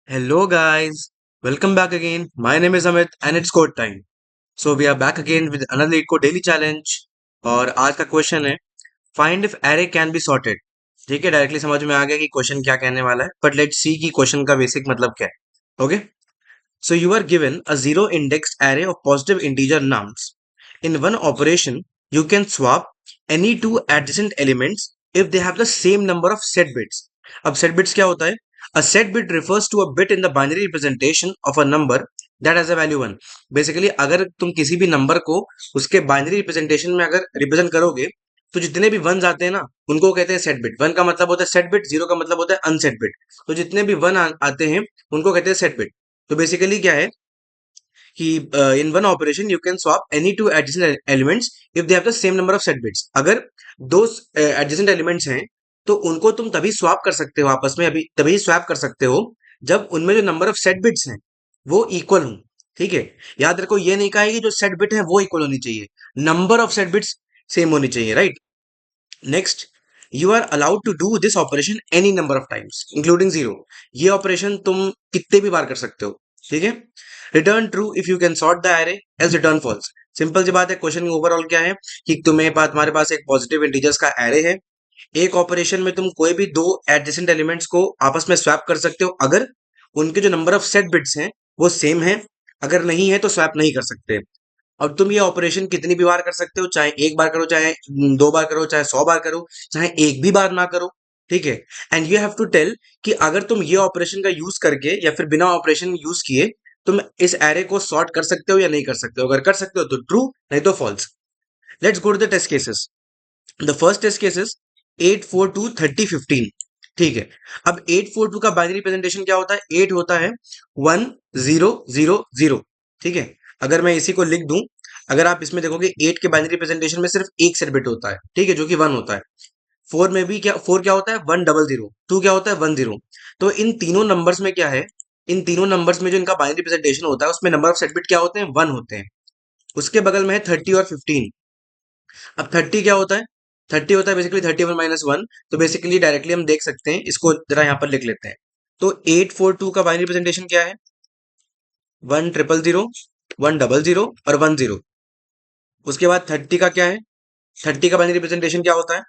Hello guys, welcome back again. My name is Amit and it's code time. So we are back again with another LeetCode daily challenge और आज का question है find if array can be sorted. ठीक है, directly समझ में आ गया कि क्वेश्चन क्या कहने वाला है, बट लेट्स सी कि क्वेश्चन का बेसिक मतलब क्या है। Okay, so you are given a zero indexed array of positive integer nums. In one operation, you can swap any two adjacent elements if they have the same number of set bits. अब set bits क्या होता है? A set bit refers to a bit in the binary representation of a number that has a value 1. Basically, अगर तुम किसी भी number को उसके बाइनरी रिप्रेजेंटेशन में अगर रिप्रेजेंट करोगे तो जितने भी वंस आते हैं ना उनको कहते हैं सेट बिट। वन का मतलब होता है सेट बिट, जीरो का मतलब होता है अनसेट बिट। तो जितने भी आते हैं उनको कहते हैं सेट बिट। तो बेसिकली क्या है कि in one operation you can swap any two adjacent elements if they have the same number of set bits. अगर दो एडजेसेंट एलिमेंट्स हैं तो उनको तुम तभी स्वैप कर सकते हो आपस में, अभी तभी स्वैप कर सकते हो जब उनमें जो नंबर ऑफ सेट बिट्स हैं वो इक्वल हो। ठीक है, याद रखो ये नहीं कहा है कि जो सेट बिट है वो इक्वल होनी चाहिए, number of set bits same होनी चाहिए, right. Next, you are allowed to do this operation any number of times including zero. ये ऑपरेशन तुम कितने भी बार कर सकते हो। ठीक है, return true if you can sort the array, else return false. Simple सी बात है, क्वेश्चन ओवरऑल क्या है कि तुम्हारे पास एक पॉजिटिव इंटीजर्स का एरे है। एक ऑपरेशन में तुम कोई भी दो एडजेसेंट एलिमेंट्स को आपस में स्वैप कर सकते हो अगर उनके जो नंबर ऑफ सेट बिट्स हैं वो सेम है। अगर नहीं है तो स्वैप नहीं कर सकते। अब तुम ये ऑपरेशन कितनी भी बार कर सकते हो, चाहे एक बार करो, चाहे दो बार करो, चाहे 100 बार करो, चाहे एक भी बार ना करो। ठीक है, and you have to tell कि अगर तुम ये ऑपरेशन का यूज करके या फिर बिना ऑपरेशन यूज किए तुम इस एरे को सॉर्ट कर सकते हो या नहीं कर सकते हो। अगर कर सकते हो तो ट्रू, नहीं तो false. Let's go to the test cases. The first test case is 842 30 15। ठीक है, अब 842 का बाइनरी प्रेजेंटेशन क्या होता है? 8 होता है 1000। ठीक है, अगर मैं इसी को लिख दूं, अगर आप इसमें देखोगे 8 के बाइनरी प्रेजेंटेशन में सिर्फ एक सेट बिट होता है, ठीक है, जो कि 1 होता है। 4 में भी क्या, 4 क्या होता है 100, 2 क्या होता है 10। तो इन तीनों नंबर्स में क्या है, इन तीनों नंबर्स में जो इनका बाइनरी प्रेजेंटेशन होता है उसमें नंबर ऑफ सेट बिट क्या होते हैं, 1 होते हैं। उसके बगल में है 30 और 15। अब 30 क्या होता है? 30 होता है बेसिकली 31 - 1। तो बेसिकली डायरेक्टली हम देख सकते हैं, इसको जरा यहाँ पर लिख लेते हैं। तो 842 का बाइनरी प्रेजेंटेशन क्या है? 1000, 100 और 10। उसके बाद 30 का क्या है? 30 का बाइनरी रिप्रेजेंटेशन क्या होता है?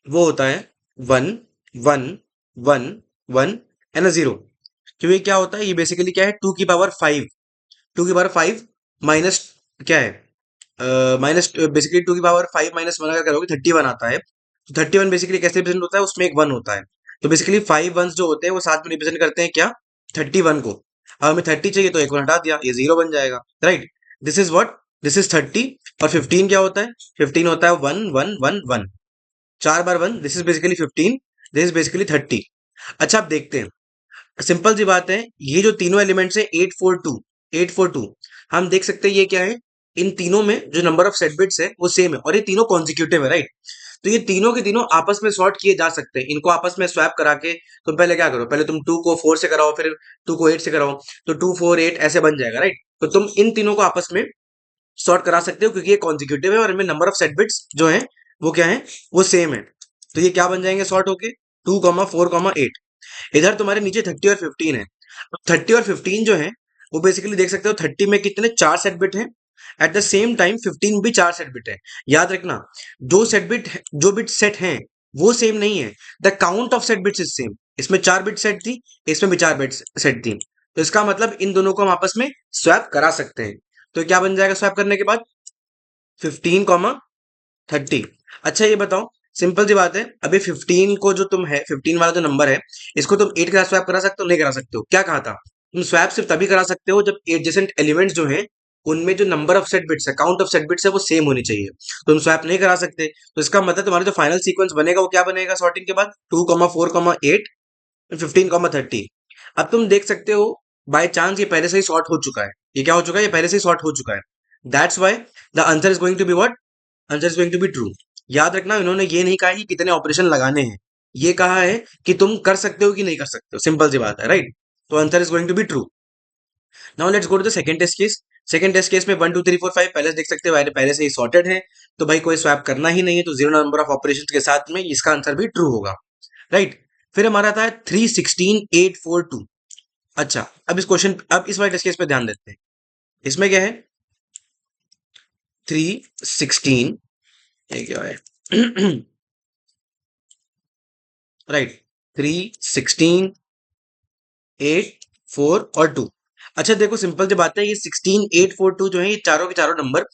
वो होता है 1 1 1 1 एंड 0। तो ये क्या होता है? ये बेसिकली क्या है, 2 की पावर 5। 2 की पावर 5 माइनस क्या है, माइनस बेसिकली 2 की पावर 5 -1 अगर करोगे 31 आता है। तो 31 बेसिकली कैसे रिप्रेजेंट होता है, उसमें एक 1 होता है। तो बेसिकली 5 वंस जो होते हैं वो साथ में रिप्रेजेंट करते हैं क्या, 31 को। अब हमें 30 चाहिए तो एक 1 हटा दिया, ये 0 बन जाएगा, right. This is what, this is 30। और 15 क्या होता है? 15 होता है 1 1 1 1। 4 बार 1, this is basically 15, this is basically 30। अच्छा, आप देखते हैं, सिंपल सी बात है, ये जो तीनों एलिमेंट्स है 842 हम देख सकते हैं ये क्या है, इन तीनों में जो नंबर ऑफ सेट बिट्स है वो सेम है और ये तीनों कॉन्जिक्यूटिव है, राइट। तो ये तीनों के तीनों आपस में सॉर्ट किए जा सकते हैं। इनको आपस में स्वैप करा के तुम पहले क्या करो, पहले तुम 2 को 4 से कराओ, फिर 2 को 8 से कराओ, तो 2 4 8 ऐसे बन जाएगा, राइट। तो तुम इन तीनों को आपस में सॉर्ट करा सकते हो क्योंकि ये कॉन्जिक्यूटिव है और इनमें नंबर ऑफ सेट बिट्स जो है वो क्या है, वो सेम है। तो ये क्या बन जाएंगे सॉर्ट होके, 2 4 8। इधर तुम्हारे नीचे 30 और 15 है। 30 और 15 जो है वो बेसिकली देख सकते हो, 30 में कितने, 4 सेट बिट हैं। एट द सेम टाइम 15 भी 4 सेट बिट है। याद रखना, जो बिट सेट हैं वो सेम नहीं है, the count of set bits is same. इसमें 4 बिट सेट थी, इसमें भी 4 बिट सेट थी। तो इसका मतलब इन दोनों को हम आपस में स्वैप करा सकते हैं। तो क्या बन जाएगा स्वैप करने के बाद, 15 30। अच्छा ये बताओ, सिंपल सी बात है, अभी 15 को जो तुम है, 15 वाला जो नंबर है, इसको तुम 8 के साथ स्वैप करा सकते हो, नहीं करा सकते हो? क्या कहा था, तुम स्वैप सिर्फ तभी करा सकते हो जब एडजेसेंट एलिमेंट्स जो हैं उनमें जो नंबर ऑफ सेट बिट्स है, काउंट ऑफ सेट बिट्स है, वो सेम होनी चाहिए। तुम स्वैप नहीं करा सकते, तो इसका मतलब तुम्हारा जो फाइनल सीक्वेंस बनेगा वो क्या बनेगा सॉर्टिंग के बाद, 2 4 8 15 30। अब तुम देख सकते हो बाय चांस ये पहले से ही सॉर्ट हो चुका है। ये क्या हो चुका है, ये पहले से ही सॉर्ट हो चुका है। That's why the answer is going to be what, answer is going to be true. याद रखना, इन्होंने ये नहीं कहा कि कितने ऑपरेशन लगाने हैं, ये कहा है कि तुम कर सकते हो कि नहीं कर सकते हो। सिंपल सी बात है, राइट। तो answer is going to be true. Now let's go to the second test case. Second test case में 1 2 3 4 5 पहले से देख सकते हो, पहले से ही सॉर्टेड है। तो भाई कोई स्वैप करना ही नहीं है, तो जीरो नंबर ऑफ ऑपरेशन के साथ में इसका आंसर भी ट्रू होगा, राइट। फिर हमारा आता है 3 16 8 4 2। अच्छा, अब इस वाले टेस्ट केस पे ध्यान देते हैं। इसमें क्या है, 3 16, ये क्या है राइट, 3 16 8 4 और 2। अच्छा देखो, सिंपल सी बात है, ये 16 8 4 2 जो है, ये चारों के चारों नंबर,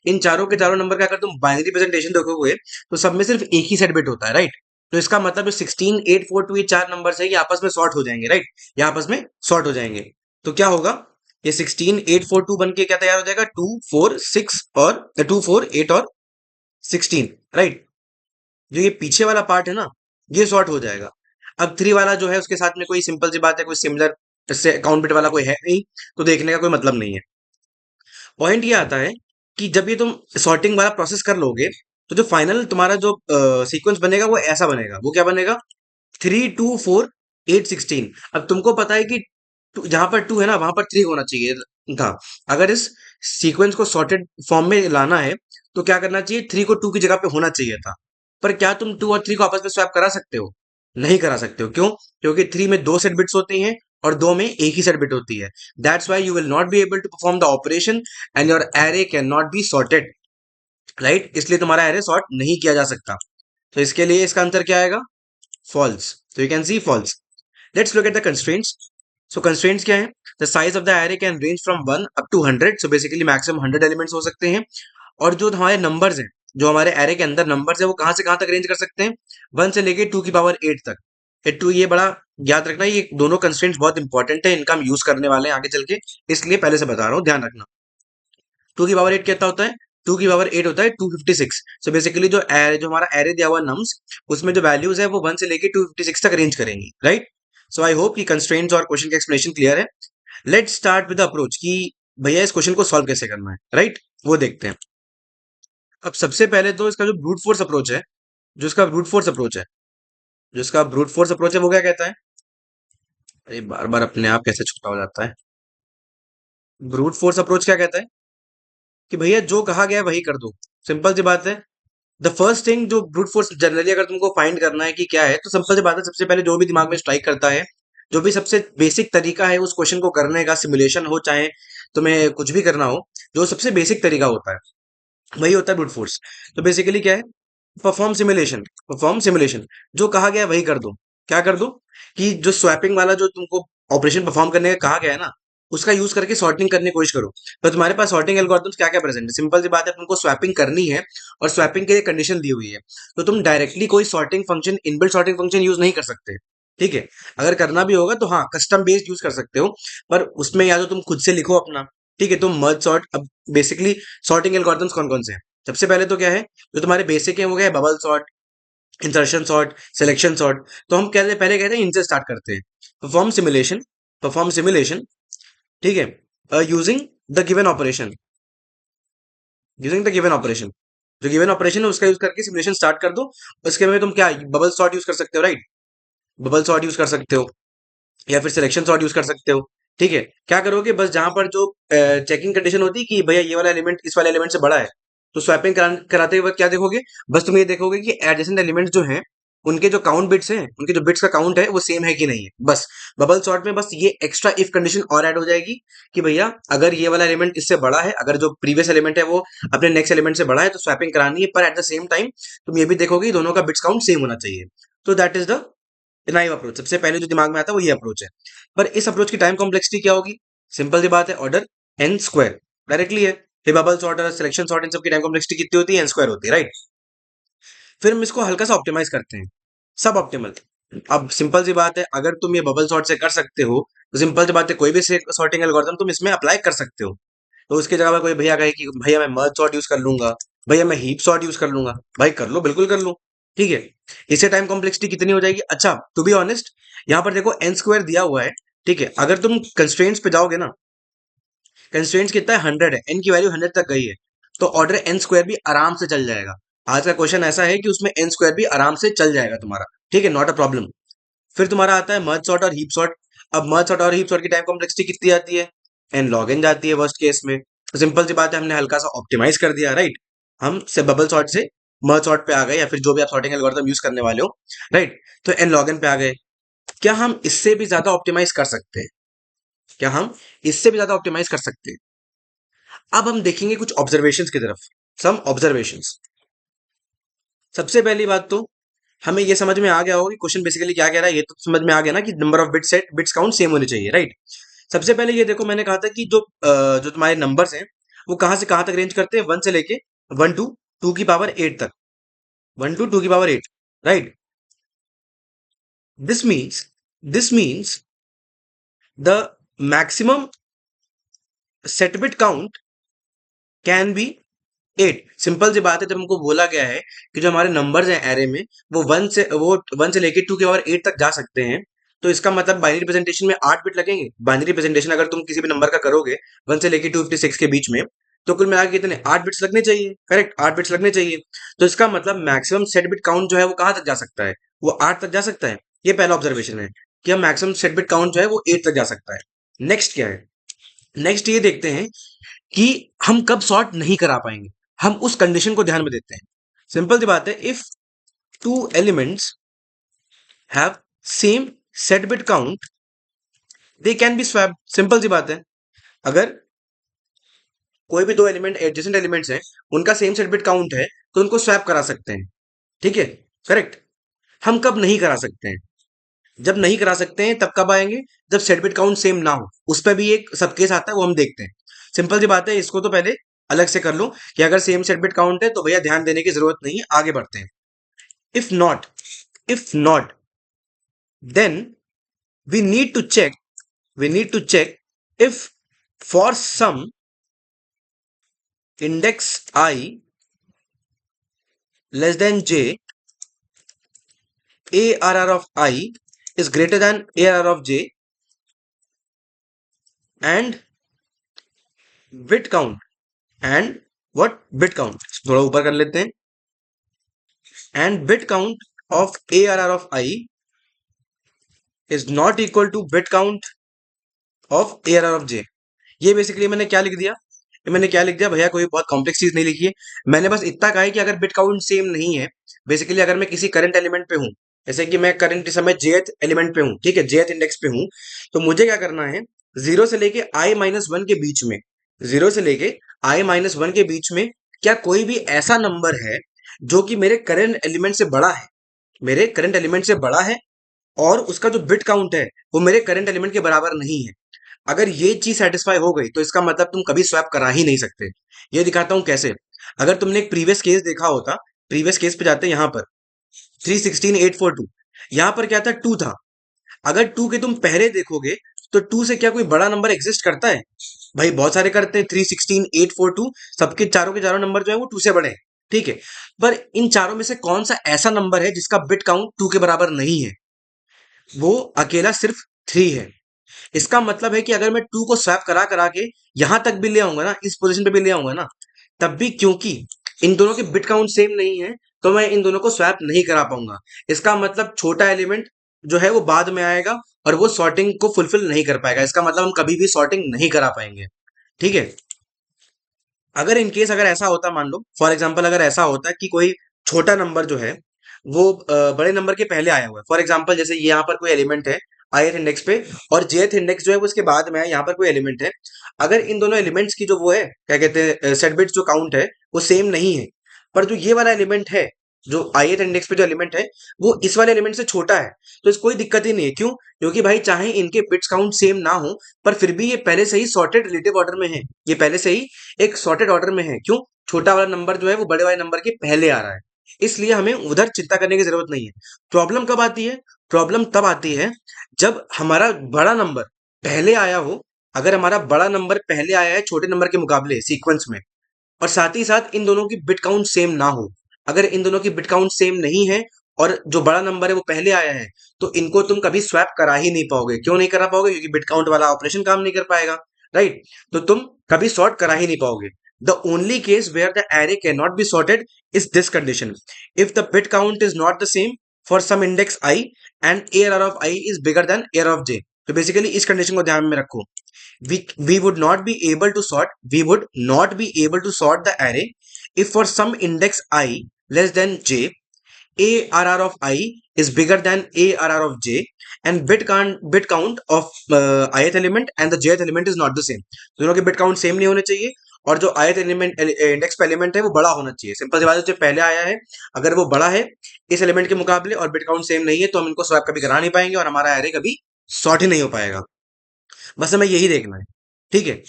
इन चारों के चारों नंबर का अगर तुम बाइनरी प्रेजेंटेशन देखोगे तो सब में सिर्फ एक ही सेट बिट होता है, राइट। तो इसका मतलब जो 16 8 4 2 ये चार नंबर है, ये आपस में सॉर्ट हो जाएंगे, राइट। ये आपस में सॉर्ट हो जाएंगे। तो क्या होगा, ये 16 8 4 2 बन के क्या तैयार हो जाएगा, 2 4 6 और 2 4 8 और 16, राइट। जो ये पीछे वाला पार्ट है ना, ये सॉर्ट हो जाएगा। अब 3 वाला जो है, उसके साथ में कोई सिंपल सी बात है, कोई सिमिलर इससे अकाउंट बिट वाला कोई है नहीं, तो देखने का कोई मतलब नहीं है। पॉइंट ये आता है कि जब ये तुम सॉर्टिंग वाला प्रोसेस कर लोगे, तो जो फाइनल तुम्हारा जो सीक्वेंस बनेगा वो ऐसा बनेगा। वो क्या बनेगा, 3 2 4 8 16। अब तुमको पता है कि जहां पर 2 है ना, वहां पर 3 होना चाहिए था। अगर इस सीक्वेंस को सॉर्टेड फॉर्म में लाना है, तो क्या करना चाहिए, 3 को 2 की जगह पे होना चाहिए था। पर क्या तुम 2 और 3 को आपस में स्वैप करा सकते हो? नहीं करा सकते हो। क्यों? क्योंकि 3 में दो सेट बिट्स होती हैं और 2 में एक ही सेट बिट होती है। That's why you will not be able to perform the operation and your array can not be sorted, right. इसलिए तुम्हारा एरे सॉर्ट नहीं किया जा सकता। तो इसके लिए इसका आंसर क्या आएगा, फॉल्स। तो you can see false. Let's look at the constraints. So constraints क्या है, the size of the array can range from 1 up to 100। So basically maximum 100 elements हो सकते हैं। और जो हमारे नंबर्स हैं, जो हमारे एरे के अंदर नंबर्स है, वो कहां से कहां तक रेंज कर सकते हैं, 1 से लेके 2 की पावर 8 तक। ये 2, ये बड़ा याद रखना, ये दोनों कंस्ट्रेंट्स बहुत इंपॉर्टेंट है, इनका हम यूज करने वाले हैं आगे चल के, इसलिए पहले से बता रहा हूँ, ध्यान रखना। 2 की पावर 8 कितना होता है, 2 की पावर 8 होता है 256। सो बेसिकली जो हमारा एरे दिया हुआ नम्स, उसमें जो वैल्यूज है वो 1 से लेके 256 तक रेंज करेंगी, राइट। सो आई होप कि कंस्ट्रेंट्स और क्वेश्चन का एक्सप्लेनेशन क्लियर है। लेट्स स्टार्ट विद अप्रोच कि भैया इस क्वेश्चन को सॉल्व कैसे करना है, राइट। वो देखते हैं। अब सबसे पहले तो इसका जो ब्रूट फोर्स अप्रोच है, जो इसका ब्रूट फोर्स अप्रोच है जो इसका ब्रूट फोर्स अप्रोच है, वो क्या कहता है, अरे बार बार अपने आप कैसे छुपा हो जाता है। ब्रूट फोर्स अप्रोच क्या कहता है कि भैया जो कहा गया है वही कर दो। सिंपल सी बात है। द फर्स्ट थिंग जो ब्रूट फोर्स जनरली अगर तुमको फाइंड करना है कि क्या है, तो सिंपल सी बात है, सबसे पहले जो भी दिमाग में स्ट्राइक करता है, जो भी सबसे बेसिक तरीका है उस क्वेश्चन को करने का, सिमुलेशन हो चाहे तुम्हें कुछ भी करना हो, जो सबसे बेसिक तरीका होता है वही होता है ब्रूट फोर्स। तो बेसिकली क्या है, परफॉर्म सिमुलेशन। जो कहा गया है वही कर दो। क्या कर दो, कि जो स्वैपिंग वाला जो तुमको ऑपरेशन परफॉर्म करने का कहा गया है ना, उसका यूज करके सॉर्टिंग करने की कोशिश करो। तो तुम्हारे पास सॉर्टिंग एल्गोरिथम्स क्या क्या प्रेजेंट है, सिंपल सी बात है, तुमको स्वैपिंग करनी है और स्वैपिंग के लिए कंडीशन दी हुई है। तो तुम डायरेक्टली कोई sorting function, inbuilt sorting function use नहीं कर सकते, ठीक है। अगर करना भी होगा तो हाँ, कस्टम बेस्ड यूज कर सकते हो, पर उसमें या तो तुम खुद से लिखो अपना, ठीक है। तो मर्ज सॉर्ट, अब बेसिकली सॉर्टिंग एल्गोरिथम्स कौन कौन से हैं, सबसे पहले तो क्या है, जो तुम्हारे बेसिक है वो क्या है, bubble sort, insertion sort, selection sort. तो हम कहते पहले कहते हैं इनसे स्टार्ट करते हैं। परफॉर्म सिमुलेशन, ठीक है, यूजिंग द गिवन ऑपरेशन जो गिवन ऑपरेशन है उसका यूज करके सिमुलेशन स्टार्ट कर दो। उसके में तुम क्या बबल सॉर्ट यूज कर सकते हो, राइट। बबल सॉर्ट यूज कर सकते हो या फिर सिलेक्शन सॉर्ट यूज कर सकते हो, ठीक है। क्या करोगे, बस जहां पर जो चेकिंग कंडीशन होती है कि भैया ये वाला एलिमेंट इस वाले एलिमेंट से बड़ा है, तो स्वैपिंग कराते वक्त क्या देखोगे, बस तुम ये देखोगे कि एडजेसेंट एलिमेंट्स जो हैं, उनके जो काउंट बिट्स हैं, उनके जो बिट्स का काउंट है वो सेम है कि नहीं है, बस। बबल सॉर्ट में बस ये एक्स्ट्रा इफ कंडीशन और ऐड हो जाएगी कि भैया अगर ये वाला एलिमेंट इससे बड़ा है, अगर जो प्रीवियस एलिमेंट है वो अपने नेक्स्ट एलिमेंट से बड़ा है, तो स्वैपिंग करानी है, पर एट द सेम टाइम तुम ये भी देखोगे कि दोनों का बिट्स काउंट सेम होना चाहिए। तो that is the naive approach. सबसे पहले जो दिमाग में आता है वो ये अप्रोच है। पर इस अप्रोच की टाइम कॉम्प्लेक्सिटी क्या होगी, सिंपल सी बात है, ऑर्डर एन स्क्वायर, डायरेक्टली है। बबल सॉर्ट और सिलेक्शन सॉर्ट इन सबकी टाइम कॉम्प्लेक्सिटी कितनी होती है, एन स्क्वायर होती है, राइट। फिर हम इसको हल्का सा ऑप्टिमाइज करते हैं, सब ऑप्टिमल। अब सिंपल सी बात है, अगर तुम ये बबल सॉर्ट से कर सकते हो, तो सिंपल सी बात है, कोई भी सॉर्टिंग एल्गोरिथम तुम इसमें अप्लाई कर सकते हो। तो उसकी जगह पर कोई भैया कहे कि भैया मैं मर्ज सॉर्ट यूज कर लूंगा, भैया मैं हीप सॉर्ट यूज कर लूंगा, भाई कर लो, बिल्कुल कर लो, ठीक है। इससे टाइम कॉम्प्लेक्सिटी कितनी हो जाएगी, अच्छा टू बी ऑनेस्ट, यहाँ पर देखो एन स्क्वायर दिया हुआ है, ठीक है। अगर तुम कंस्ट्रेंट्स पे जाओगे ना, कंस्ट्रेंट्स कितना है, 100 है, एन की वैल्यू 100 तक गई है, तो ऑर्डर एन स्क्वायर भी आराम से चल जाएगा। आज का क्वेश्चन ऐसा है कि उसमें एन स्क्वायर भी आराम से चल जाएगा तुम्हारा, ठीक है, नॉट अ प्रॉब्लम। फिर तुम्हारा आता है मर्ज सॉर्ट और हीप सॉर्ट। अब मर्ज सॉर्ट और हीप सॉर्ट की टाइम कॉम्प्लेक्सिटी कितनी आती है, एन लॉग एन जाती है वर्स्ट केस में। तो सिंपल सी बात है, हमने हल्का सा ऑप्टिमाइज कर दिया, राइट। हम से बबल सॉर्ट से मर्ज सॉर्ट पे आ गए, या फिर जो भी आप सॉर्टिंग एल्गोरिथम यूज करने वाले हो, राइट। तो एन लॉग एन पे आ गए। क्या हम इससे भी ज्यादा ऑप्टिमाइज कर सकते हैं? क्या हम इससे भी ज्यादा ऑप्टिमाइज कर सकते हैं? अब हम देखेंगे कुछ ऑब्जर्वेशंस की तरफ। सम ऑब्जर्वेशंस। सबसे पहली बात तो हमें ये समझ में आ गया होगा कि क्वेश्चन बेसिकली क्या कह रहा है। ये तो समझ में आ गया ना कि number of bits set bits count same होने चाहिए, राइट। सबसे पहले ये देखो, मैंने कहा था कि जो तुम्हारे नंबर्स हैं वो कहां से कहां तक रेंज करते हैं, वन से लेके वन टू टू की पावर एट तक। वन टू टू की power eight, right. This means the maximum set bit count can be eight. Simple सी बात है, जब हमको बोला गया है कि जो हमारे नंबर्स हैं एरे में वो वन से लेके टू के पावर एट तक जा सकते हैं, तो इसका मतलब बाइनरी रिप्रेजेंटेशन में 8 बिट लगेंगे। बाइनरी रिप्रेजेंटेशन अगर तुम किसी भी नंबर का करोगे वन से लेके 256 के बीच में, तो कुल मिला के कितने 8 बिट्स लगने चाहिए, करेक्ट, 8 बिट्स लगने चाहिए। तो इसका मतलब मैक्सिमम सेट बिट काउंट जो है वो कहाँ तक जा सकता है, वो 8 तक जा सकता है। ये पहला ऑब्जर्वेशन है कि हम मैक्सिमम सेट बिट काउंट जो है वो 8 तक जा सकता है। नेक्स्ट क्या है? नेक्स्ट ये देखते हैं कि हम कब सॉर्ट नहीं करा पाएंगे। हम उस कंडीशन को ध्यान में देते हैं। सिंपल सी बात है, if two elements have same set bit count they can be swap. Simple सी बात है, अगर कोई भी दो एलिमेंट एडजेसेंट एलिमेंट्स हैं, उनका सेम सेट बिट काउंट है, तो उनको स्वैप करा सकते हैं। ठीक है, करेक्ट। हम कब नहीं करा सकते हैं? जब नहीं करा सकते हैं तब कब आएंगे? जब सेट बिट काउंट सेम ना हो। उस पर भी एक सब केस आता है, वो हम देखते हैं। सिंपल सी बात है, इसको तो पहले अलग से कर लो कि अगर सेम सेट बिट काउंट है तो भैया ध्यान देने की जरूरत नहीं है, आगे बढ़ते हैं। If not, if not, then we need to check we need to check if for some index I less than j, arr of I is greater than arr of j and bit count and what bit count, थोड़ा ऊपर कर लेते हैं, and bit count of arr of I is not equal to bit count of arr of j। ये basically मैंने क्या लिख दिया? मैंने क्या लिख दिया भैया, कोई बहुत कॉम्प्लेक्स चीज नहीं लिखी है। मैंने बस इतना कहा है कि अगर बिट काउंट सेम नहीं है, बेसिकली अगर मैं किसी करंट एलिमेंट पे हूं, जैसे कि मैं करंट समय जेथ एलिमेंट पे हूं, ठीक है, जेथ इंडेक्स पे हूं, तो मुझे क्या करना है, जीरो से लेके i-1 के बीच में, जीरो से लेके i-1 के बीच में क्या कोई भी ऐसा नंबर है जो कि मेरे करंट एलिमेंट से बड़ा है, मेरे करंट एलिमेंट से बड़ा है, और उसका जो बिट काउंट है वो मेरे करंट एलिमेंट के बराबर नहीं है। अगर ये चीज सेटिस्फाई हो गई तो इसका मतलब तुम कभी स्वैप करा ही नहीं सकते। ये दिखाता हूं कैसे। अगर तुमने एक प्रीवियस केस देखा होता, प्रीवियस केस पे जाते हैं, यहां पर 316,842, यहां पर क्या था, टू था। अगर टू के तुम पहले देखोगे तो टू से क्या कोई बड़ा नंबर एग्जिस्ट करता है? भाई बहुत सारे करते हैं, 316,842, सबके चारों के चारों नंबर जो है वो टू से बड़े हैं, ठीक है। पर इन चारों में से कौन सा ऐसा नंबर है जिसका बिट काउंट टू के बराबर नहीं है? वो अकेला सिर्फ थ्री है। इसका मतलब है कि अगर मैं टू को स्वैप करा करा के यहां तक भी ले आऊंगा ना, इस पोजीशन पे भी ले आऊंगा ना, तब भी क्योंकि इन दोनों के बिट काउंट सेम नहीं है, तो मैं इन दोनों को स्वैप नहीं करा पाऊंगा। इसका मतलब छोटा एलिमेंट जो है वो बाद में आएगा और वो सॉर्टिंग को फुलफिल नहीं कर पाएगा। इसका मतलब हम कभी भी सॉर्टिंग नहीं करा पाएंगे, ठीक है। अगर इन केस अगर ऐसा होता, मान लो फॉर एग्जाम्पल अगर ऐसा होता कि कोई छोटा नंबर जो है वो बड़े नंबर के पहले आया हुआ है, फॉर एग्जाम्पल जैसे यहाँ पर कोई एलिमेंट है ith इंडेक्स पे, और jth इंडेक्स जो है वो इसके बाद में है, यहाँ पर कोई एलिमेंट है। अगर इन दोनों एलिमेंट्स की जो वो है, क्या कहते हैं, सेट बिट्स जो काउंट है वो सेम नहीं है, पर जो ये वाला एलिमेंट है, जो ith इंडेक्स पे जो एलिमेंट है वो इस वाले एलिमेंट से छोटा है, तो इस कोई दिक्कत ही नहीं है। क्यों? क्योंकि भाई चाहे इनके बिट्स काउंट सेम ना हो, पर फिर भी ये पहले से ही सॉर्टेड रिलेटिव ऑर्डर में है, ये पहले से ही एक सॉर्टेड ऑर्डर में है। क्यों? छोटा वाला नंबर जो है वो बड़े वाले नंबर के पहले आ रहा है, इसलिए हमें उधर चिंता करने की जरूरत नहीं है। प्रॉब्लम कब आती है? प्रॉब्लम तब आती है जब हमारा बड़ा नंबर पहले आया हो। अगर हमारा बड़ा नंबर पहले आया है छोटे नंबर के मुकाबले सीक्वेंस में, और साथ ही साथ इन दोनों की बिट काउंट सेम ना हो। अगर इन दोनों की बिट काउंट सेम नहीं है और जो बड़ा नंबर है वो पहले आया है, तो इनको तुम कभी स्वैप करा ही नहीं पाओगे। क्यों नहीं करा पाओगे? क्योंकि बिट काउंट वाला ऑपरेशन काम नहीं कर पाएगा, राइट। तो तुम कभी सॉर्ट करा ही नहीं पाओगे। The only case where the array can not be sorted is this condition, if the bit count is not the same for some index I and ARR of I is bigger than ARR of J. तो basically इस condition को ध्यान में रखो। we would not be able to sort we would not be able to sort the array if for some index I less than j ARR of I is bigger than ARR of J and bit count of ith element and the jth element is not the same. दोनों के bit count same नहीं होने चाहिए और जो ith element index पे element है वो बड़ा होना चाहिए. सिंपल सी बात है, जो पहले आया है अगर वो बड़ा है इस एलिमेंट के मुकाबले और बिट काउंट सेम नहीं है तो हम इनको स्वैप कभी करा नहीं पाएंगे और हमारा एरे कभी सॉर्ट ही नहीं हो पाएगा. बस हमें यही देखना है. ठीक है.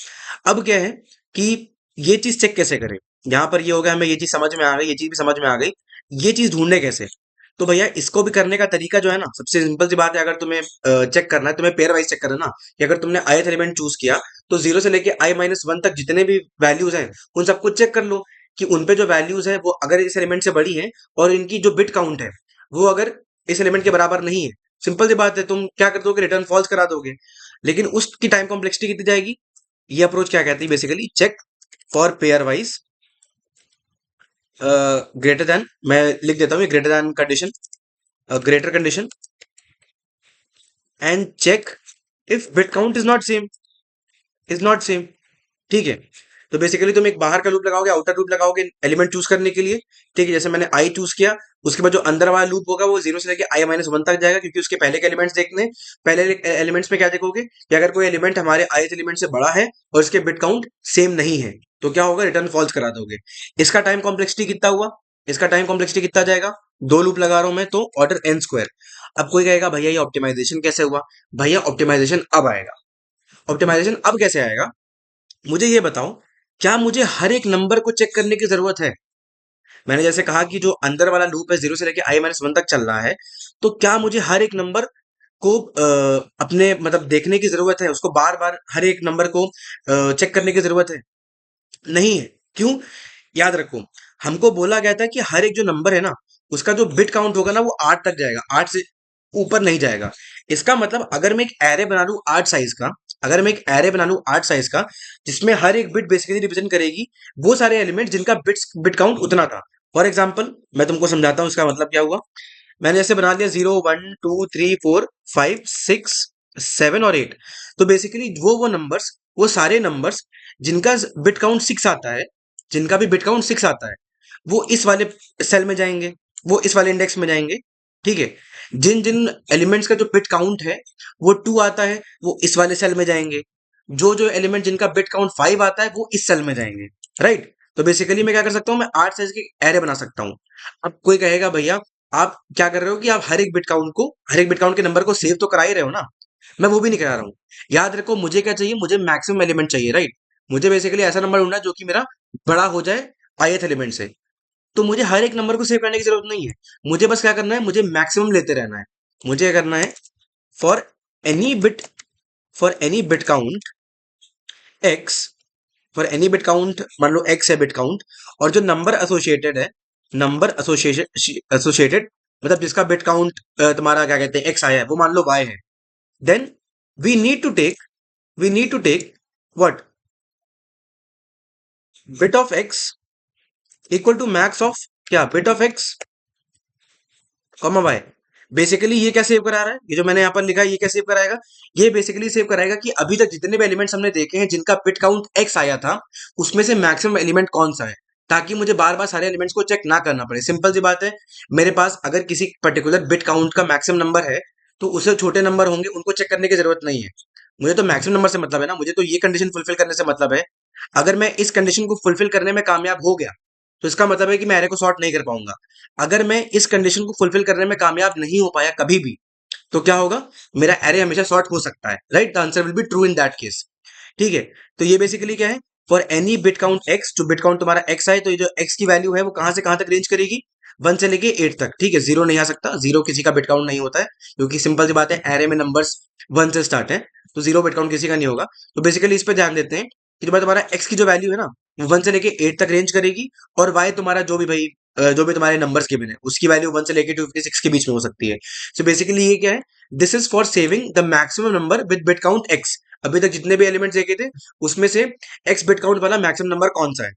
अब क्या है कि ये चीज चेक कैसे करें. यहाँ पर ये हो गया, हमें ये चीज समझ में आ गई, ये चीज भी समझ में आ गई. ये चीज ढूंढने कैसे. तो भैया इसको भी करने का तरीका जो है ना, सबसे सिंपल सी बात है. अगर तुम्हें चेक करना है, तुम्हें पेयर वाइज चेक करना है ना, कि अगर तुमने ith एलिमेंट चूज किया तो 0 से लेके i-1 तक जितने भी वैल्यूज हैं उन सबको चेक कर लो कि उन पे जो वैल्यूज है वो अगर इस एलिमेंट से बड़ी है और इनकी जो बिट काउंट है वो अगर इस एलिमेंट के बराबर नहीं है. सिंपल सी बात है, तुम क्या कर दोगे, रिटर्न फॉल्स करा दोगे. लेकिन उसकी टाइम कॉम्प्लेक्सिटी कितनी जाएगी. ये अप्रोच क्या कहती है, basically check for pairwise greater than, मैं लिख देता हूँ ये greater than condition, greater condition and check if bit count is not same. ठीक है. तो बेसिकली तुम एक बाहर का लूप लगाओगे, आउटर लूप लगाओगे एलिमेंट चूज करने के लिए. ठीक है. जैसे मैंने आई चूज किया, उसके बाद जो अंदर वाला लूप होगा वो 0 से लेके i-1 तक जाएगा क्योंकि उसके पहले के एलिमेंट्स देखने. पहले एलिमेंट्स में क्या देखोगे कि अगर कोई एलिमेंट हमारे ith एलिमेंट से बड़ा है और इसके बिट काउंट सेम नहीं है तो क्या होगा, रिटर्न फॉल्स करा दोगे. इसका टाइम कॉम्प्लेक्सिटी कितना हुआ, इसका टाइम कॉम्प्लेक्सिटी कितना जाएगा. दो लूप लगा रहा हूं मैं तो ऑर्डर n स्क्वायर. अब कोई कहेगा भैया ये ऑप्टिमाइजेशन कैसे हुआ. भैया ऑप्टिमाइजेशन अब आएगा. ऑप्टिमाइजेशन अब कैसे आएगा, मुझे ये बताओ. क्या मुझे हर एक नंबर को चेक करने की जरूरत है. मैंने जैसे कहा कि जो अंदर वाला लूप है 0 से लेके i-1 तक चल रहा है, तो क्या मुझे हर एक नंबर को अपने मतलब देखने की जरूरत है, उसको बार बार हर एक नंबर को चेक करने की जरूरत है. नहीं है. क्यों. याद रखो, हमको बोला गया था कि हर एक जो नंबर है ना उसका जो बिट काउंट होगा ना वो 8 तक जाएगा, 8 से ऊपर नहीं जाएगा. इसका मतलब अगर मैं एक एरे बना लूं 8 साइज का, अगर मैं एक एरे बना लूं 8 साइज का जिसमें हर एक बिट बेसिकली रिप्रेजेंट करेगी वो सारे एलिमेंट जिनका बिट काउंट उतना था. फॉर एग्जाम्पल मैं तुमको समझाता हूँ इसका मतलब क्या हुआ. मैंने ऐसे बना लिया 0 1 2 3 4 5 6 7 और 8. तो बेसिकली वो नंबर्स, वो सारे नंबर्स जिनका बिट काउंट 6 आता है, जिनका भी बिट काउंट 6 आता है वो इस वाले सेल में जाएंगे, वो इस वाले इंडेक्स में जाएंगे. ठीक है. जिन जिन एलिमेंट्स का जो बिट काउंट है वो 2 आता है वो इस वाले सेल में जाएंगे. जो जो एलिमेंट जिनका बिट काउंट 5 आता है वो इस सेल में जाएंगे. राइट. तो बेसिकली मैं क्या कर सकता हूँ, मैं 8 साइज के एरे बना सकता हूँ. अब कोई कहेगा भैया आप क्या कर रहे हो कि आप हर एक बिट काउंट के नंबर को सेव तो करा ही रहे हो ना. मैं वो भी नहीं करा रहा हूँ. याद रखो मुझे क्या चाहिए, मुझे मैक्सिमम एलिमेंट चाहिए. राइट. मुझे बेसिकली ऐसा नंबर ढूंढना है जो कि मेरा बड़ा हो जाए ith एलिमेंट से. तो मुझे हर एक नंबर को सेव करने की जरूरत नहीं है. मुझे बस क्या करना है, मुझे मैक्सिमम लेते रहना है. मुझे क्या करना है, for any bit for any bit count x, for any bit count, मान लो x है बिट काउंट और जो नंबर एसोसिएटेड है, नंबर एसोसिएटेड मतलब जिसका बिट काउंट तुम्हारा क्या कहते हैं x आया है वो मान लो y है. Then we need to take we need to take what, bit of x equal to max of क्या, bit of x comma y. Basically ये क्या सेव करा रहा है, ये जो मैंने यहाँ पर लिखा है ये क्या सेव कराएगा, ये बेसिकली सेव कराएगा कि अभी तक जितने भी एलिमेंट्स हमने देखे हैं जिनका बिट काउंट x आया था उसमें से मैक्सिमम एलिमेंट कौन सा है, ताकि मुझे बार बार सारे एलिमेंट्स को चेक ना करना पड़े. सिंपल सी बात है, मेरे पास अगर किसी पर्टिकुलर बिट काउंट का मैक्सिमम नंबर है तो उससे छोटे नंबर होंगे उनको चेक करने की जरूरत नहीं है. मुझे तो मैक्सिमम नंबर से मतलब है ना, मुझे तो ये कंडीशन फुलफिल करने से मतलब है. अगर मैं इस कंडीशन को फुलफिल करने में कामयाब हो गया तो इसका मतलब है कि मैं एरे को सॉर्ट नहीं कर पाऊंगा. अगर मैं इस कंडीशन को फुलफिल करने में कामयाब नहीं हो पाया कभी भी तो क्या होगा, मेरा एरे हमेशा सॉर्ट हो सकता है. Right. The answer will be true in that case. ठीक है. तो ये बेसिकली क्या है, for any bit count x, जो बिट काउंट तुम्हारा एक्स है तो ये जो एक्स की वैल्यू है वो कहां से कहां तक रेंज करेगी, 1 से लेके 8 तक. ठीक है. जीरो नहीं आ सकता, जीरो किसी का बिट काउंट नहीं होता है क्योंकि सिंपल सी बात है एरे में नंबर्स 1 से स्टार्ट है तो जीरो बिट काउंट किसी का नहीं होगा. तो बेसिकली इस पे ध्यान देते हैं कि जो भाई तुम्हारा एक्स की जो वैल्यू है ना वो 1 से लेके 8 तक रेंज करेगी और वाई तुम्हारा जो भी भाई जो भी तुम्हारे नंबर्स गिवन है उसकी वैल्यू 1 से लेके 256 के बीच में हो सकती है. सो बेसिकली ये क्या है, this is for saving the maximum number with bit count x. अभी तक जितने भी एलिमेंट्स देखे थे उसमें से एक्स बिट काउंट वाला मैक्सिमम नंबर कौन सा है.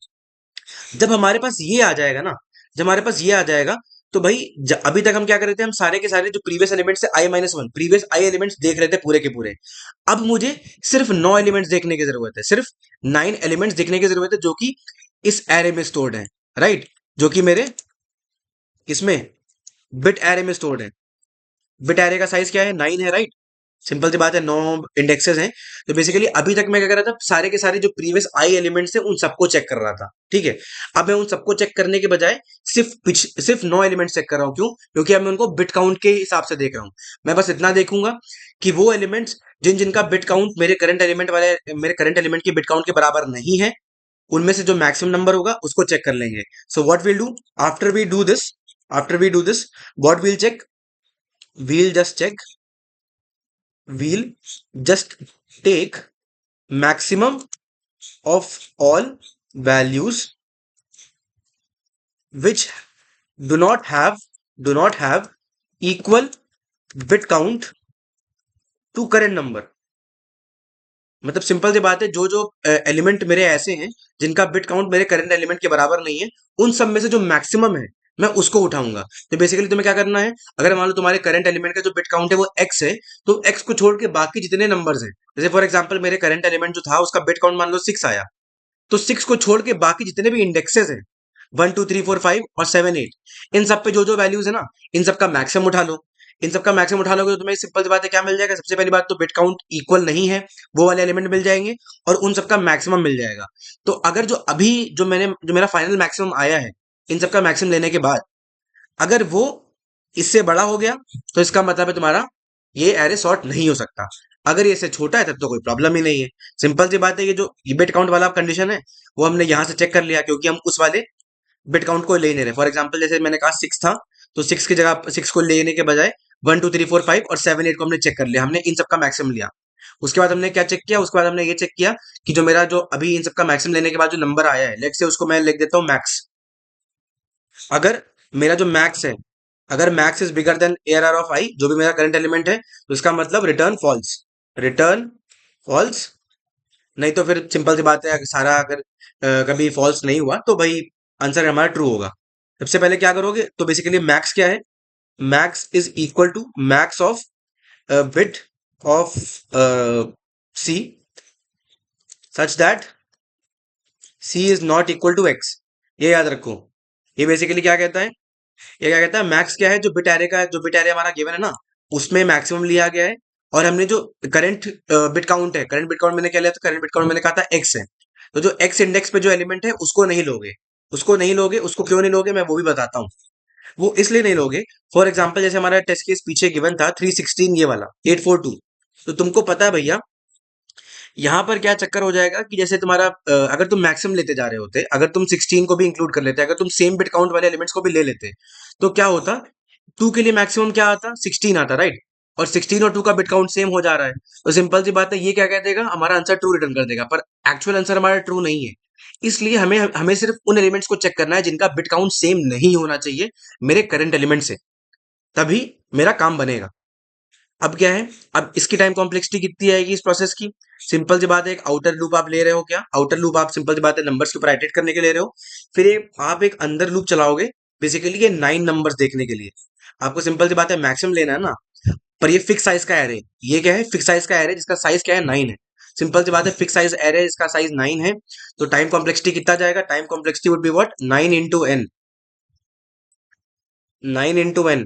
जब हमारे पास ये आ जाएगा ना, जब हमारे पास ये आ जाएगा तो भाई अभी तक हम क्या कर रहे थे, हम सारे के सारे जो प्रीवियस एलिमेंट्स है i-1 प्रीवियस आई एलिमेंट्स देख रहे थे पूरे के पूरे. अब मुझे सिर्फ 9 एलिमेंट्स देखने की जरूरत है, सिर्फ 9 एलिमेंट्स देखने की जरूरत है जो कि इस एरे में स्टोर्ड है. राइट. जो कि मेरे किसमें, बिट एरे में स्टोर्ड है। बिट एरे का साइज क्या है, 9 है, राइट। सिंपल सी बात है, 9 इंडेक्सेस हैं। तो बेसिकली अभी तक मैं क्या कर रहा था, सारे के सारे जो प्रीवियस आई एलिमेंट्स थे उन सबको चेक कर रहा था, ठीक है। अब मैं उन सबको चेक करने के बजाय सिर्फ 9 एलिमेंट्स चेक कर रहा हूँ। क्यों? क्योंकि अब मैं उनको बिट काउंट के हिसाब से देख रहा हूँ। मैं बस इतना देखूंगा कि वो एलिमेंट्स जिनका बिट काउंट मेरे करंट एलिमेंट की बिट काउंट के बराबर नहीं है, उनमें से जो मैक्सिमम नंबर होगा उसको चेक कर लेंगे। So what will do after we do this, after we do this what will check, we'll just check, we'll just take maximum of all values which do not have do not have equal bit count to current number। मतलब simple सी बात है, जो जो element मेरे ऐसे हैं जिनका बिट काउंट मेरे करंट एलिमेंट के बराबर नहीं है, उन सब में से जो मैक्सिमम है मैं उसको उठाऊंगा। तो बेसिकली तुम्हें क्या करना है, अगर मान लो तुम्हारे करंट एलिमेंट का जो बिट काउंट है वो एक्स है, तो एक्स को छोड़ के बाकी जितने नंबर्स हैं, जैसे फॉर एग्जांपल मेरे करंट एलिमेंट जो था उसका बिट काउंट मान लो 6 आया, तो 6 को छोड़ के बाकी जितने भी इंडेक्सेस हैं 1 2 3 4 5 और 7 8, इन सब पे जो जो वैल्यूज है ना, इन सब का मैक्सिमम उठा लो। इन सब का मैक्सिमम उठा लोगे तो तुम्हें सिंपल सी बात है क्या मिल जाएगा, सबसे पहली बात तो बिट काउंट इक्वल नहीं है, वो वाले एलिमेंट मिल जाएंगे, और उन सब का मैक्सिमम मिल जाएगा। तो अगर जो मेरा फाइनल मैक्सिमम आया है इन सब का मैक्सिमम लेने के बाद, अगर वो इससे बड़ा हो गया, तो इसका मतलब है तुम्हारा ये एरे सॉर्ट नहीं हो सकता। अगर ये इससे छोटा है तब तो कोई प्रॉब्लम ही नहीं है। सिंपल सी बात है, ये जो बिट काउंट वाला कंडीशन है वो हमने यहाँ से चेक कर लिया, क्योंकि हम उस वाले बिट काउंट को ले नहीं रहे। फॉर एग्जाम्पल जैसे मैंने कहा 6 था, तो 6 की जगह 6 को लेने के बजाय 1 2 3 4 5 और 7 8 को हमने चेक कर लिया, हमने इन सबका मैक्सिमम लिया। उसके बाद हमने क्या चेक किया, उसके बाद हमने ये चेक किया कि जो मेरा जो अभी इन सबका मैक्सिमम लेने के बाद जो नंबर आया है, लेट से उसको मैं लिख देता हूँ मैक्स। अगर मेरा जो मैक्स है, अगर max is bigger than ARR of I, जो भी मेरा करंट एलिमेंट है, तो इसका मतलब रिटर्न फॉल्स, रिटर्न फॉल्स। नहीं तो फिर सिंपल सी बात है, सारा अगर कभी फॉल्स नहीं हुआ तो भाई आंसर हमारा ट्रू होगा। सबसे पहले क्या करोगे, तो बेसिकली मैक्स क्या है, max is equal to max of bit of C such that C is not equal to X. ये याद रखो। ये बेसिकली क्या कहता है, ये क्या कहता है, मैक्स क्या है, जो बिट एरे हमारा गिवन है ना, उसमें मैक्सिमम लिया गया है। और हमने जो करंट बिट काउंट है, करंट बिट काउंट मैंने क्या लिया था, करंट बिट काउंट मैंने कहा था एक्स है। तो जो एक्स इंडेक्स पे जो एलिमेंट है उसको नहीं लोगे, उसको नहीं लोगे। उसको क्यों नहीं लोगे मैं वो भी बताता हूँ। वो इसलिए नहीं लोगे, फॉर एग्जाम्पल जैसे हमारा टेस्ट केस पीछे गिवन था 316, ये वाला 842, तो तुमको पता है भैया यहाँ पर क्या चक्कर हो जाएगा कि जैसे तुम्हारा अगर तुम मैक्सिमम लेते जा रहे होते, अगर तुम 16 को भी इंक्लूड कर लेते, अगर तुम सेम बिट काउंट वाले एलिमेंट्स को भी ले लेते, तो क्या होता, 2 के लिए मैक्सिमम क्या आता, 16 आता, राइट। और 16 और 2 का बिट काउंट सेम हो जा रहा है, तो सिंपल सी बात है, ये क्या कह देगा, हमारा आंसर ट्रू रिटर्न कर देगा, पर एक्चुअल आंसर हमारा ट्रू नहीं है। इसलिए हमें हमें सिर्फ उन एलिमेंट्स को चेक करना है जिनका बिट काउंट सेम नहीं होना चाहिए मेरे करंट एलिमेंट से, तभी मेरा काम बनेगा। अब क्या है, अब इसकी टाइम कॉम्प्लेक्सिटी कितनी आएगी इस प्रोसेस की, सिंपल सी बात है, एक आउटर लूप आप ले रहे हो, क्या आउटर लूप आप सिंपल सी बात है नंबर्स के ऊपर आइटरेट करने के ले रहे हो, फिर आप एक अंदर लूप चलाओगे, बेसिकली ये 9 नंबर्स देखने के लिए। आपको सिंपल सी बात है मैक्सिमम लेना है ना, पर ये फिक्स साइज का एरे, ये क्या है, फिक्स साइज का एरे जिसका साइज क्या है, 9 है। सिंपल सी बात है, फिक्स साइज एरे इसका साइज 9 है, तो टाइम कॉम्प्लेक्सिटी कितना जाएगा, time complexity would be what, 9 into n, 9 into n,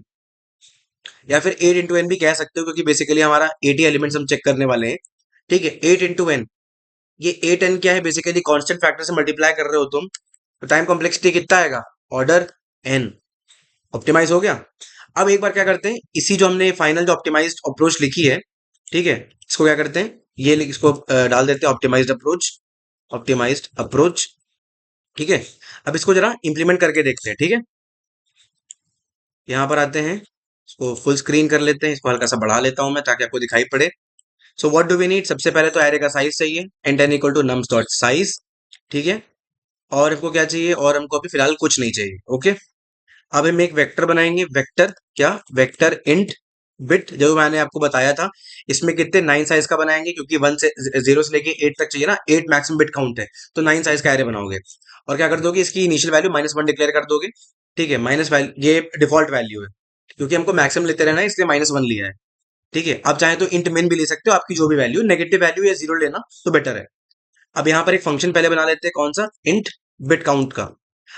या फिर 8 into n भी कह सकते हो, क्योंकि बेसिकली हमारा 80 एलिमेंट्स हम चेक करने वाले हैं, ठीक है। 8 into n, ये 8n क्या है, बेसिकली कांस्टेंट फैक्टर से मल्टीप्लाई कर रहे हो तुम, तो टाइम कॉम्प्लेक्सिटी कितना आएगा, ऑर्डर n। ऑप्टिमाइज हो गया। अब एक बार क्या करते हैं, इसी जो हमने फाइनल जो ऑप्टिमाइज्ड अप्रोच लिखी है, ठीक है, इसको क्या करते हैं, इसको डाल देते हैं ऑप्टिमाइज्ड अप्रोच, ऑप्टिमाइज्ड अप्रोच, ठीक है। अब इसको जरा इंप्लीमेंट करके देखते हैं, ठीक है। यहाँ पर आते हैं, इसको फुल स्क्रीन कर लेते हैं, इसको हल्का सा बढ़ा लेता हूं मैं ताकि आपको दिखाई पड़े। So what do we need, सबसे पहले तो एरे का साइज चाहिए, n equal to nums dot size, ठीक है। और हमको क्या चाहिए, और हमको अभी फिलहाल कुछ नहीं चाहिए, ओके। अब हम एक वेक्टर बनाएंगे, वेक्टर क्या, वेक्टर इंट बिट, जो मैंने आपको बताया था, इसमें कितने 9 साइज का बनाएंगे, क्योंकि 1 से 0 से लेके 8 तक चाहिए ना, 8 मैक्सिमम बिट काउंट है, तो 9 साइज का एरे बनाओगे। और क्या कर दोगे, इसकी इनिशियल वैल्यू -1 डिक्लेयर कर दोगे, ठीक है। माइनस वैल्यू ये डिफॉल्ट वैल्यू है, क्योंकि हमको मैक्सिमम लेते रहना है इसलिए -1 लिया है, ठीक है। आप चाहे तो इंट मिन भी ले सकते हो, आपकी जो भी वैल्यू, नेगेटिव वैल्यू या 0 लेना तो बेटर है। अब यहाँ पर एक फंक्शन पहले बना लेते हैं, कौन सा, इंट बिट काउंट का।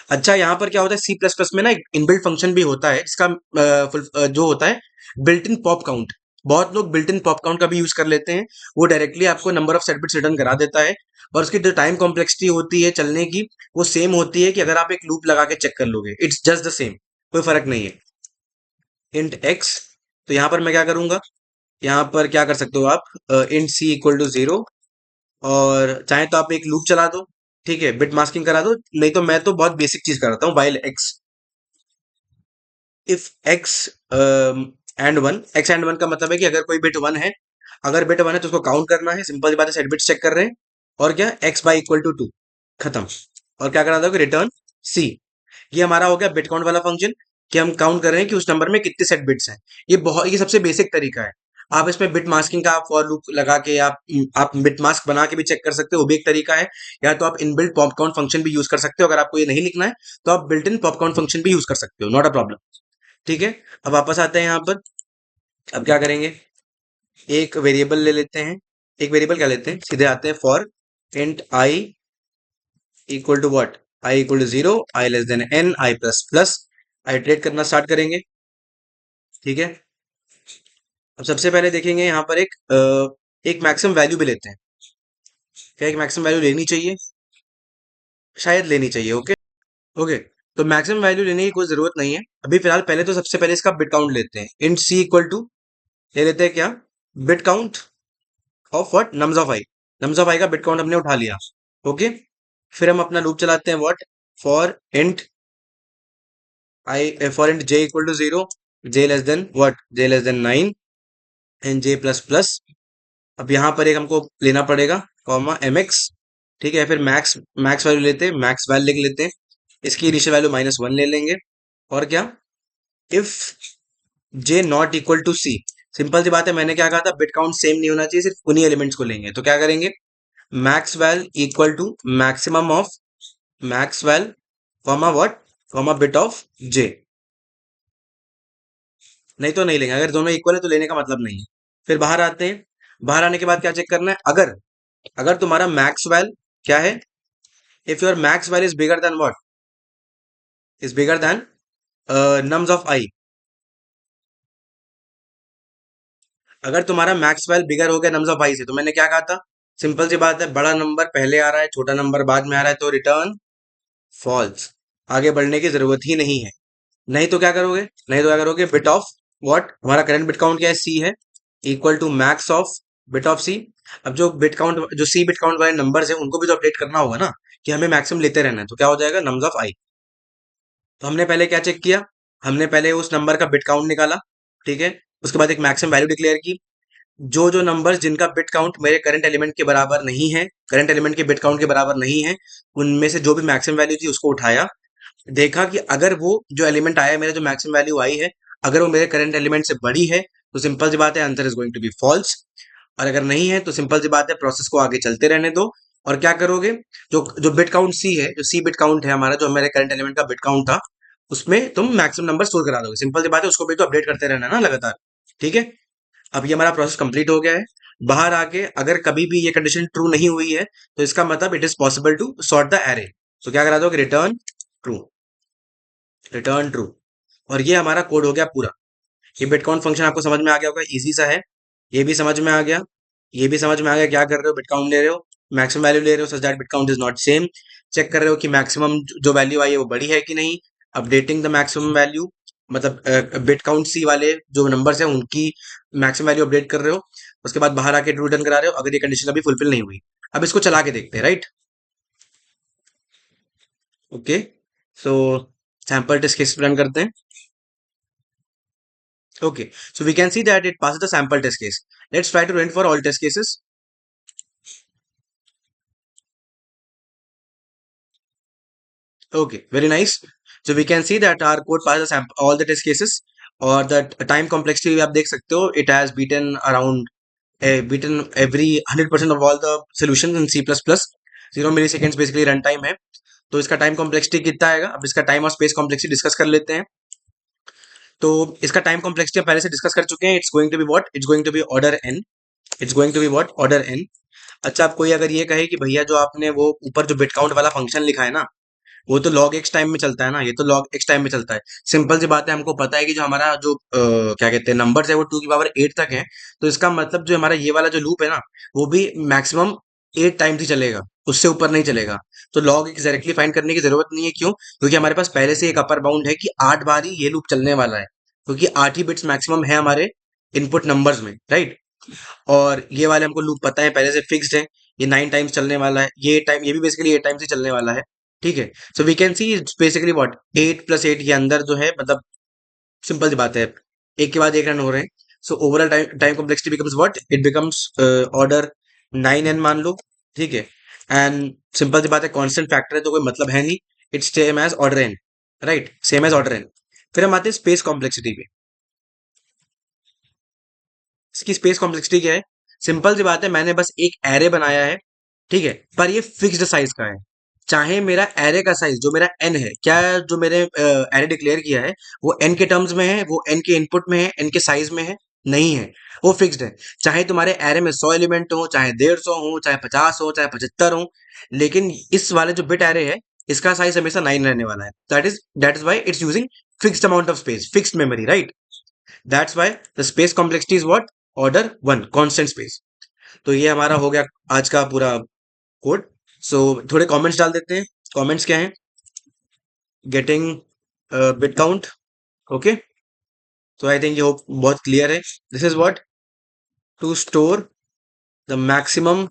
अच्छा, यहाँ पर क्या होता है, सी प्लस प्लस में ना एक इनबिल्ट फंक्शन भी होता है जिसका जो होता है बिल्ट इन पॉप काउंट। बहुत लोग बिल्ट इन पॉप काउंट का भी यूज कर लेते हैं। वो डायरेक्टली आपको number of set bits return करा देता है, और उसकी जो टाइम कॉम्प्लेक्सिटी होती है चलने की, वो सेम होती है कि अगर आप एक लूप लगा के चेक कर लोगे, इट्स जस्ट द सेम, कोई फर्क नहीं है। इंट एक्स, तो यहाँ पर मैं क्या करूंगा, यहाँ पर क्या कर सकते हो आप, इंट सी इक्वल टू 0, और चाहे तो आप एक लूप चला दो, ठीक है, बिट मास्किंग करा दो, नहीं तो मैं तो बहुत बेसिक चीज करता हूँ, while x if x and one. X and one का मतलब है कि अगर कोई बिट वन है, अगर बिट वन है तो उसको काउंट करना है, सिंपल सी बात है, सेट बिट्स चेक कर रहे हैं, और क्या, एक्स बाई इक्वल टू 2, खत्म। और क्या करा था, रिटर्न सी। ये हमारा हो गया बिट काउंट वाला फंक्शन, कि हम काउंट कर रहे हैं कि उस नंबर में कितने सेट बिट्स हैं। ये सबसे बेसिक तरीका है। आप इसमें बिट मास्किंग का आप फॉर लूप लगा के आप बिट मास्क बना के भी चेक कर सकते हो, वो भी एक तरीका है। या तो आप इनबिल्ट पॉप काउंट फंक्शन भी यूज कर सकते हो, अगर आपको ये नहीं लिखना है तो आप built in pop count function भी यूज कर सकते हो, नॉट अ प्रॉब्लम। ठीक है, अब वापस आते हैं यहाँ पर। अब क्या करेंगे, एक वेरिएबल ले लेते हैं, एक वेरिएबल क्या लेते हैं, सीधे आते हैं for int I equal to what, I equal to 0, I less than N, I plus plus, iterate करना स्टार्ट करेंगे। ठीक है, अब सबसे पहले देखेंगे यहाँ पर एक मैक्सिमम वैल्यू भी लेते हैं। क्या एक मैक्सिमम वैल्यू लेनी चाहिए, शायद लेनी चाहिए, ओके। ओके, तो मैक्सिमम वैल्यू लेने की कोई जरूरत नहीं है अभी फिलहाल, पहले तो सबसे पहले इसका बिट काउंट लेते हैं, इंट सी इक्वल टू, ले लेते हैं क्या, bit count of what, nums of I. Nums of I का बिट काउंट हमने उठा लिया, ओके। फिर हम अपना लूप चलाते हैं, what, for int I, for int J equal to 0, J less than what, J less than 9, and J plus plus. अब यहाँ पर एक हमको लेना पड़ेगा, कॉमा एम एक्स। ठीक है, फिर मैक्स मैक्स वैल्यू लेते हैं, मैक्स वैल्यू लिख लेते हैं, इसकी इनिशियल वैल्यू -1 ले लेंगे। और क्या, if J not equal to C, simple सी बात है, मैंने क्या कहा था, बिट काउंट सेम नहीं होना चाहिए, सिर्फ उन्हीं एलिमेंट्स को लेंगे। तो क्या करेंगे, max val equal to maximum of max val, comma what, comma bit of J. नहीं तो नहीं लेंगे, अगर दोनों इक्वल है तो लेने का मतलब नहीं है। फिर बाहर आते हैं, बाहर आने के बाद क्या चेक करना है, अगर अगर तुम्हारा मैक्स वैल क्या है, if your max val is bigger than what, is bigger than nums of I. अगर तुम्हारा मैक्स वैल बिगर हो गया नम्स ऑफ आई से, तो मैंने क्या कहा था, सिंपल सी बात है, बड़ा नंबर पहले आ रहा है, छोटा नंबर बाद में आ रहा है, तो रिटर्न फॉल्स, आगे बढ़ने की जरूरत ही नहीं है। नहीं तो क्या करोगे, नहीं तो क्या करोगे, बिट ऑफ व्हाट, हमारा करंट बिट काउंट क्या है, सी है, equal to max of bit of C. अब जो बिट काउंट, जो सी बिट काउंट वाले नंबर्स है, उनको भी तो अपडेट करना होगा ना, कि हमें मैक्सिमम लेते रहना है, तो क्या हो जाएगा, नम्स ऑफ आई। तो हमने पहले क्या चेक किया, हमने पहले उस नंबर का बिट काउंट निकाला, ठीक है, उसके बाद एक मैक्सिमम वैल्यू डिक्लेयर की। जो जो नंबर्स जिनका बिट काउंट मेरे करंट एलिमेंट के बराबर नहीं है, करंट एलिमेंट के बिट काउंट के बराबर नहीं है, उनमें से जो भी मैक्सिमम वैल्यू थी उसको उठाया, देखा कि अगर वो जो एलिमेंट आया है, मेरा जो मैक्सिमम वैल्यू आई है, अगर वो मेरे करंट एलिमेंट से बड़ी है, तो सिंपल सी बात है, answer is going to be false. और अगर नहीं है तो सिंपल सी बात है, प्रोसेस को आगे चलते रहने दो। और क्या करोगे, जो जो बिट काउंट सी है, जो सी बिट काउंट है हमारा, जो हमारे करंट एलिमेंट का बिट काउंट था, उसमें तुम मैक्सिमम नंबर स्टोर करा दोगे, सिंपल सी बात है, उसको भी तो अपडेट करते रहना है ना लगातार। ठीक है, अब ये हमारा प्रोसेस कंप्लीट हो गया है। बाहर आके अगर कभी भी ये कंडीशन ट्रू नहीं हुई है, तो इसका मतलब it is possible to sort the array. तो क्या करा दोगे, रिटर्न ट्रू, रिटर्न ट्रू। और ये हमारा कोड हो गया पूरा। ये बिट काउंट फंक्शन आपको समझ में आ गया होगा, इजी सा है। ये भी समझ में आ गया, ये भी समझ में आ गया, क्या कर रहे हो, बिट काउंट ले रहे हो, मैक्सिमम वैल्यू ले रहे हो, such that bit count is not same. Check कर रहे हो कि मैक्सिमम जो वैल्यू आई है वो बड़ी है कि नहीं, अपडेटिंग द मैक्सिमम वैल्यू, मतलब बिट काउंट सी वाले जो नंबर्स हैं उनकी मैक्सिमम वैल्यू अपडेट कर रहे हो। उसके बाद बाहर आके ट्रू रिटर्न करा रहे हो, अगर ये कंडीशन अभी फुलफिल नहीं हुई। अब इसको चला के देखते हैं, राइट, ओके। सो सैंपल टेस्ट केस रन करते हैं। Okay, so we can see that it passes the sample test case. Let's try to run for all test cases. Okay, very nice. So we can see that our code passes all the test cases, और the time complexity भी आप देख सकते हो, it has beaten every 100% of all the solutions in C++. 0 milliseconds basically run time है। तो इसका time complexity कितना आएगा, अब इसका टाइम और स्पेस कॉम्प्लेक्सिटी डिस्कस कर लेते हैं। तो इसका टाइम कॉम्प्लेक्सिटी हम पहले से डिस्कस कर चुके हैं, it's going to be what, it's going to be order N, it's going to be what, order N. अच्छा, आप कोई अगर ये कहे कि भैया जो आपने वो ऊपर जो बिट काउंट वाला फंक्शन लिखा है ना, वो तो log x टाइम में चलता है ना, ये तो log x टाइम में चलता है। सिंपल सी बात है, हमको पता है कि जो हमारा जो क्या कहते हैं नंबर्स है वो 2 की पावर 8 तक है। तो इसका मतलब जो हमारा ये वाला जो लूप है ना, वो भी मैक्सिमम 8 टाइम्स ही चलेगा, उससे ऊपर नहीं चलेगा। तो log x डायरेक्टली फाइंड करने की जरूरत नहीं है। क्यों? क्योंकि हमारे पास पहले से एक अपर बाउंड है कि 8 बार ही ये लूप चलने वाला है, क्योंकि 8 ही बिट्स मैक्सिमम है हमारे इनपुट नंबर्स में, राइट। और ये वाले हमको लूप पता है, पहले से फिक्स्ड है। ये 9 टाइम्स चलने वाला है, ये भी बेसिकली 8 टाइम्स ही चलने वाला है। ठीक है। So we can see basically what 8 + 8 के अंदर जो है, मतलब सिंपल सी बात है, एक के बाद एक रन हो रहे हैं। So overall time time complexity becomes what, it becomes order 9n मान लो। ठीक है। एंड सिंपल सी बात है, कांस्टेंट फैक्टर है तो कोई मतलब है नहीं, it's same as order n, right, same as order n। फिर हम आते हैं स्पेस कॉम्प्लेक्सिटी पे। इसकी स्पेस कॉम्प्लेक्सिटी क्या है? सिंपल सी बात है, मैंने बस एक एरे बनाया है, ठीक है, पर ये फिक्स्ड साइज का है। चाहे मेरा एरे का साइज जो मेरा एन है, क्या जो मेरे एरे डिक्लेयर किया है वो एन के टर्म्स में है, वो एन के इनपुट में है, एन के साइज में है? नहीं है, वो फिक्स्ड है। चाहे तुम्हारे एरे में 100 एलिमेंट हो, चाहे 150 हो, चाहे 50 हो, चाहे 75 हो, लेकिन इस वाले जो बिट एरे है, इसका साइज हमेशा 9 रहने वाला है। That is why it's using fixed amount of space, fixed memory, right. That's why the space complexity is what, order 1, constant space. तो ये हमारा हो गया आज का पूरा कोड। सो थोड़े कमेंट्स डाल देते हैं। कमेंट्स क्या हैं? Getting bit count, okay. तो आई थिंक ये बहुत क्लियर है। This is what, to store the maximum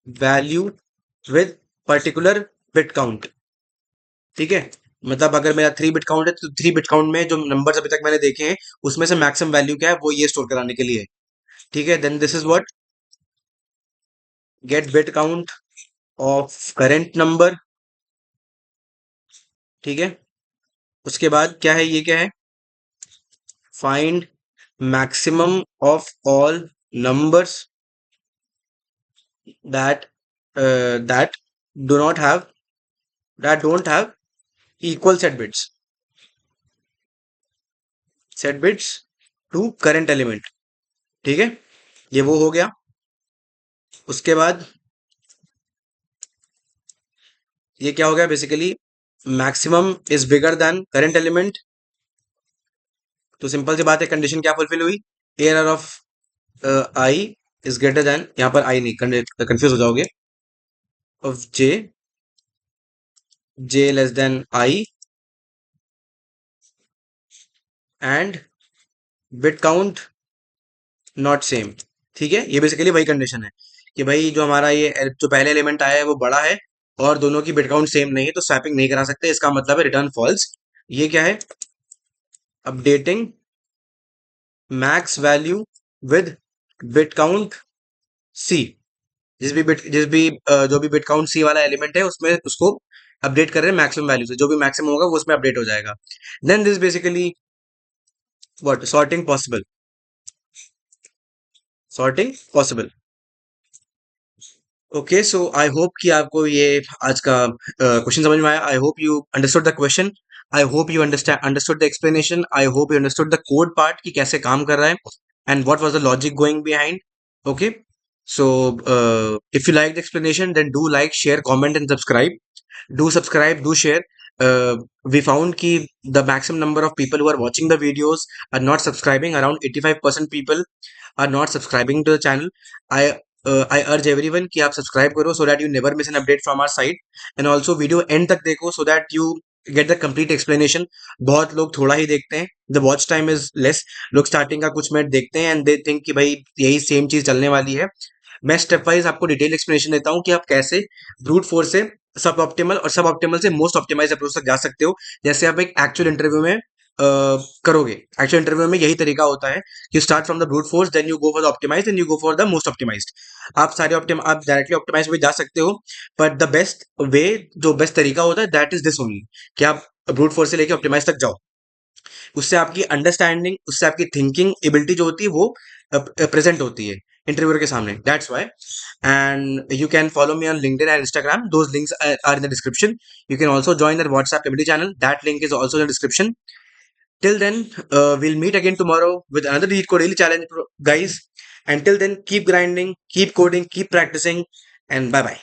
value with particular bit count. ठीक है। मतलब अगर मेरा 3 बिट काउंट है, तो 3 बिट काउंट में जो नंबर्स अभी तक मैंने देखे हैं, उसमें से मैक्सिमम वैल्यू क्या है, वो ये स्टोर कराने के लिए है। ठीक है। Then this is what, get bit count of current number. ठीक है। उसके बाद क्या है, ये क्या है, find maximum of all numbers that that do not have that don't have equal set bits to current element। ठीक है, ये वो हो गया। उसके बाद ये क्या हो गया, basically maximum is bigger than current element. तो सिंपल सी बात है, कंडीशन क्या फुलफिल हुई, array of I is greater than, यहां पर आई नहीं, कंफ्यूज हो जाओगे, of J less than I, and bit count not same. ठीक है, ये बेसिकली वही कंडीशन है कि भाई जो हमारा ये जो पहले एलिमेंट आया है वो बड़ा है, और दोनों की बिट काउंट सेम नहीं है, तो स्वैपिंग नहीं करा सकते, इसका मतलब है रिटर्न फॉल्स। ये क्या है, updating max value with bit count C. जो भी बिट काउंट सी वाला एलिमेंट है, उसमें उसको अपडेट कर रहे हैं मैक्सिमम वैल्यू से, जो भी मैक्सिमम होगा वो उसमें अपडेट हो जाएगा। Then this basically what, sorting possible. Okay, so I hope कि आपको ये आज का क्वेश्चन समझ में आया। I hope you understood the question, I hope you understood the explanation, I hope you understood the code part कि कैसे काम कर रहा है, and what was the logic going behind. Okay, so if you like the explanation, then do like, share, comment and subscribe. Do subscribe, do share. We found ki the maximum number of people who are watching the videos are not subscribing. Around 85% people are not subscribing to the channel. I urge everyone कि आप subscribe करो, so that you never miss an update from our side. And also video end तक देखो, so that you get the complete explanation. बहुत लोग थोड़ा ही देखते हैं, the watch time is less. लोग starting का कुछ मिनट देखते हैं and they think कि भाई यही सेम चीज चलने वाली है। मैं स्टेप वाइज आपको डिटेल एक्सप्लेनेशन देता हूँ कि आप कैसे ब्रूट फोर्स से सब ऑप्टिमल और सब ऑप्टिमल से मोस्ट ऑप्टिमाइज अप्रोच तक जा सकते हो। जैसे आप एक एक्चुअल इंटरव्यू में करोगे, एक्चुअल इंटरव्यू में यही तरीका होता है, you start from the brute force, then you go for the optimize, then you go for the most optimized. आप डायरेक्टली ऑप्टिमाइज में जा सकते हो, बट द बेस्ट वे, जो बेस्ट तरीका होता है, दैट इज दिस ओनली, कि आप ब्रूट फोर्स से लेके ऑप्टिमाइज तक जाओ। उससे आपकी अंडरस्टैंडिंग, उससे आपकी थिंकिंग एबिलिटी जो होती है वो प्रेजेंट होती है इंटरव्यूअर के सामने। That's why, and you can follow me on LinkedIn and Instagram, those links are in the description. You can also join their WhatsApp community channel. That link is also in the description. Till then, we'll meet again tomorrow with another Lead Code Daily Challenge, guys. Until then, keep grinding, keep coding, keep practicing, and bye bye.